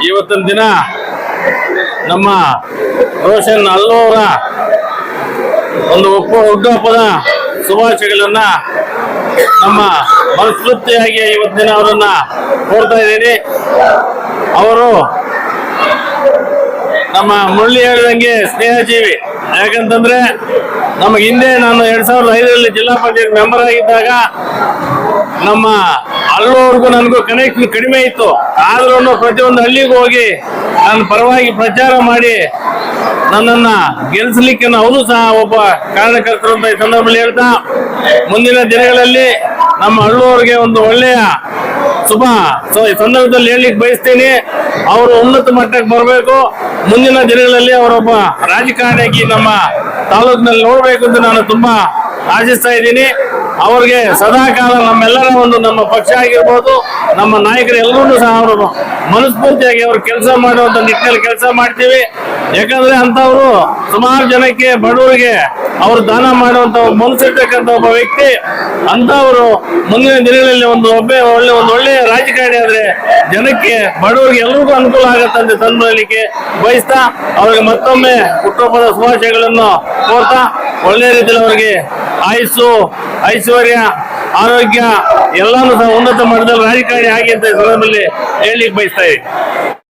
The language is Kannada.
ಇವತ್ತಿನ ದಿನ ನಮ್ಮ ರೋಷನ್ ಅಲ್ಲೋರ ಒಂದು ಹುಟ್ಟುಹಬ್ಬದ ಶುಭಾಶಯಗಳನ್ನ ನಮ್ಮ ಮನಸ್ಫೂರ್ತಿಯಾಗಿ ಇವತ್ತಿನ ಅವರನ್ನ ಕೋರ್ತಾ ಇದ್ದೀನಿ. ಅವರು ನಮ್ಮ ಮುರಳಿ ಹೇಳಿದಂಗೆ ಸ್ನೇಹಜೀವಿ. ಯಾಕಂತಂದ್ರೆ ನಮಗೆ ಹಿಂದೆ ನಾನು 2005ರಲ್ಲಿ ಜಿಲ್ಲಾ ಪಂಚಾಯತ್ ಮೆಂಬರ್ ಆಗಿದ್ದಾಗ ನಮ್ಮ ಅಲ್ಲೋರ್ಗೂ ನನಗೂ ಕನೆಕ್ಷನ್ ಕಡಿಮೆ ಇತ್ತು. ಆದ್ರೂ ಪ್ರತಿಯೊಂದು ಹಳ್ಳಿಗೂ ಹೋಗಿ ನನ್ನ ಪರವಾಗಿ ಪ್ರಚಾರ ಮಾಡಿ ನನ್ನನ್ನ ಗೆಲ್ಲಿಸಲಿಕ್ಕೆ ಅವರು ಸಹ ಒಬ್ಬ ಕಾರಣಕರ್ತರು ಅಂತ ಈ ಸಂದರ್ಭದಲ್ಲಿ ಹೇಳ್ತಾ, ಮುಂದಿನ ದಿನಗಳಲ್ಲಿ ನಮ್ಮ ಅಲ್ಲೋರ್ಗೆ ಒಂದು ಒಳ್ಳೆಯ ಶುಭ ಈ ಸಂದರ್ಭದಲ್ಲಿ ಹೇಳಲಿಕ್ಕೆ ಬಯಸ್ತೀನಿ. ಅವರು ಉನ್ನತ ಮಟ್ಟಕ್ಕೆ ಬರಬೇಕು. ಮುಂದಿನ ದಿನಗಳಲ್ಲಿ ಅವರೊಬ್ಬ ರಾಜಕಾರಣಿಯಾಗಿ ನಮ್ಮ ತಾಲೂಕಿನಲ್ಲಿ ನೋಡ್ಬೇಕು ಅಂತ ನಾನು ತುಂಬಾ ಆಶಿಸ್ತಾ ಇದ್ದೀನಿ. ಅವ್ರಿಗೆ ಸದಾಕಾಲ ನಮ್ಮೆಲ್ಲರ ನಮ್ಮ ಪಕ್ಷ ಆಗಿರ್ಬೋದು, ನಮ್ಮ ನಾಯಕರು ಎಲ್ಲರೂ ಸಹ ಅವರು ಮನಸ್ಫೂರ್ತಿಯಾಗಿ ಅವ್ರು ಕೆಲಸ ಮಾಡುವಂತ ನಿಟ್ಟಿನಲ್ಲಿ ಕೆಲಸ ಮಾಡ್ತೀವಿ. ಯಾಕಂದ್ರೆ ಅಂತವ್ರು ಸುಮಾರು ಜನಕ್ಕೆ ಬಡವರಿಗೆ ಅವರು ದಾನ ಮಾಡುವಂತ ಮನಸ್ಸಿರ್ತಕ್ಕಂಥ ಒಬ್ಬ ವ್ಯಕ್ತಿ. ಅಂತವರು ಮುಂದಿನ ದಿನಗಳಲ್ಲಿ ಒಂದು ಒಳ್ಳೆಯ ರಾಜಕಾರಣಿ ಆದ್ರೆ ಜನಕ್ಕೆ ಬಡವರಿಗೆ ಎಲ್ರಿಗೂ ಅನುಕೂಲ ಆಗತ್ತಂತೆ ತಂದಲಿಕ್ಕೆ ಬಯಸ್ತಾ, ಅವ್ರಿಗೆ ಮತ್ತೊಮ್ಮೆ ಹುಟ್ಟುಹಬ್ಬದ ಶುಭಾಶಯಗಳನ್ನು ಕೋರ್ತಾ, ಒಳ್ಳೆ ರೀತಿಯಲ್ಲಿ ಅವರಿಗೆ ಆಯುಸ್ಸು, ಐಶ್ವರ್ಯ, ಆರೋಗ್ಯ ಎಲ್ಲಾನು ಸಹ ಉನ್ನತ ಮಟ್ಟದಲ್ಲಿ ರಾಜಕಾರಣಿ ಆಗಿ ಅಂತ ಸಂದರ್ಭದಲ್ಲಿ ಹೇಳಲಿಕ್ಕೆ ಬಯಸ್ತಾ ಇದ್ದೀನಿ.